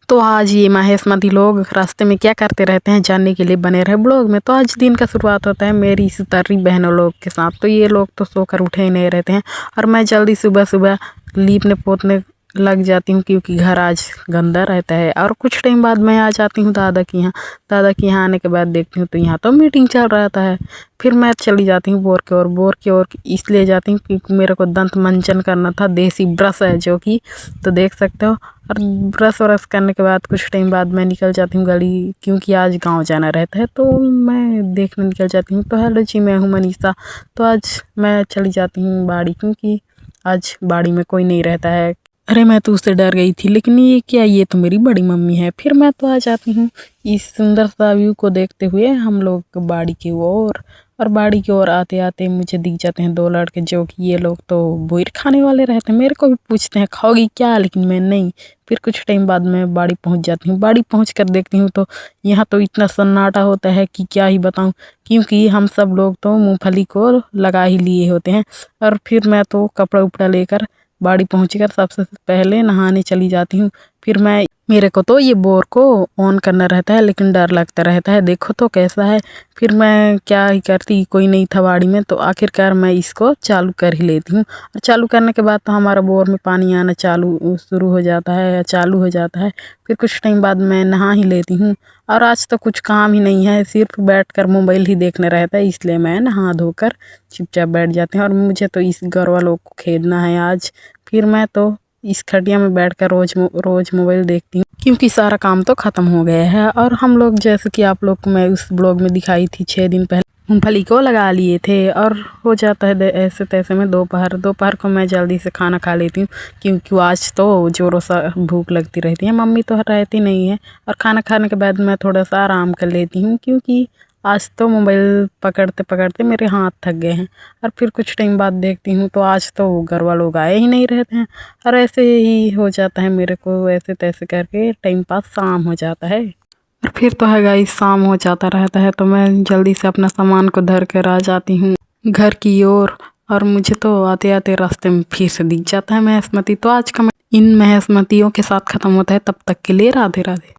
तो आज ये महेशमती लोग रास्ते में क्या करते रहते हैं जानने के लिए बने रहे ब्लॉग में। तो आज दिन का शुरुआत होता है मेरी इस तर्री बहनों लोग के साथ। तो ये लोग तो सोकर उठे ही नहीं रहते हैं और मैं जल्दी सुबह सुबह लीपने पोतने लग जाती हूँ क्योंकि घर आज गंदा रहता है। और कुछ टाइम बाद मैं आ जाती हूँ दादा के यहाँ। दादा के यहाँ आने के बाद देखती हूँ तो यहाँ तो मीटिंग चल रहा है। फिर मैं चली जाती हूँ बोर के ओर इसलिए जाती हूँ क्योंकि मेरे को दंत मंजन करना था। देसी ब्रश है जो कि तो देख सकते हो। और ब्रश व्रश करने के बाद कुछ टाइम बाद मैं निकल जाती हूँ गली क्योंकि आज गांव जाना रहता है। तो मैं देखने निकल जाती हूँ। तो हेलो जी, मैं हूँ मनीषा। तो आज मैं चली जाती हूँ बाड़ी क्योंकि आज बाड़ी में कोई नहीं रहता है। अरे मैं तो उससे डर गई थी, लेकिन ये क्या, ये तो मेरी बड़ी मम्मी है। फिर मैं तो आ जाती हूँ इस सुंदर सा व्यू को देखते हुए हम लोग बाड़ी की ओर। और बाड़ी की ओर आते आते मुझे दिख जाते हैं दो लड़के जो कि ये लोग तो बोर खाने वाले रहते हैं। मेरे को भी पूछते हैं खाओगी क्या, लेकिन मैं नहीं। फिर कुछ टाइम बाद मैं बाड़ी पहुंच जाती हूँ। बाड़ी पहुंच कर देखती हूँ तो यहाँ तो इतना सन्नाटा होता है कि क्या ही बताऊँ, क्योंकि हम सब लोग तो मूंगफली को लगा ही लिए होते हैं। और फिर मैं तो कपड़ा उपड़ा लेकर बाड़ी पहुंचकर सबसे पहले नहाने चली जाती हूँ। फिर मेरे को तो ये बोर को ऑन करना रहता है, लेकिन डर लगता रहता है, देखो तो कैसा है। फिर मैं क्या ही करती, कोई नहीं था बाड़ी में, तो आखिरकार मैं इसको चालू कर ही लेती हूँ। और चालू करने के बाद तो हमारा बोर में पानी आना शुरू हो जाता है या चालू हो जाता है। फिर कुछ टाइम बाद मैं नहा ही लेती हूँ। और आज तो कुछ काम ही नहीं है, सिर्फ बैठकर मोबाइल ही देखने रहता है, इसलिए मैं नहा धोकर चुपचाप बैठ जाती हूँ। और मुझे तो इस घर वालों को खेदना है आज। फिर मैं तो इस खटिया में बैठकर रोज मोबाइल देखती हूँ क्योंकि सारा काम तो ख़त्म हो गया है। और हम लोग जैसे कि आप लोग को मैं उस ब्लॉग में दिखाई थी 6 दिन पहले मूंगफली को लगा लिए थे। और हो जाता है ऐसे तैसे में दोपहर को मैं जल्दी से खाना खा लेती हूँ क्योंकि आज तो जोरों सा भूख लगती रहती है, मम्मी तो रहती नहीं है। और खाना खाने के बाद मैं थोड़ा सा आराम कर लेती हूँ क्योंकि आज तो मोबाइल पकड़ते पकड़ते मेरे हाथ थक गए हैं। और फिर कुछ टाइम बाद देखती हूँ तो आज तो घर वालों आए ही नहीं रहते हैं। और ऐसे ही हो जाता है मेरे को, ऐसे तैसे करके टाइम पास शाम हो जाता है। और फिर तो है गाइस, शाम हो जाता रहता है तो मैं जल्दी से अपना सामान को धर कर आ जाती हूँ घर की ओर। और मुझे तो आते आते रास्ते में फिर से दिख जाता है महेशमती। तो आज का इन महेशमतियों के साथ ख़त्म होता है, तब तक के लिए राधे राधे।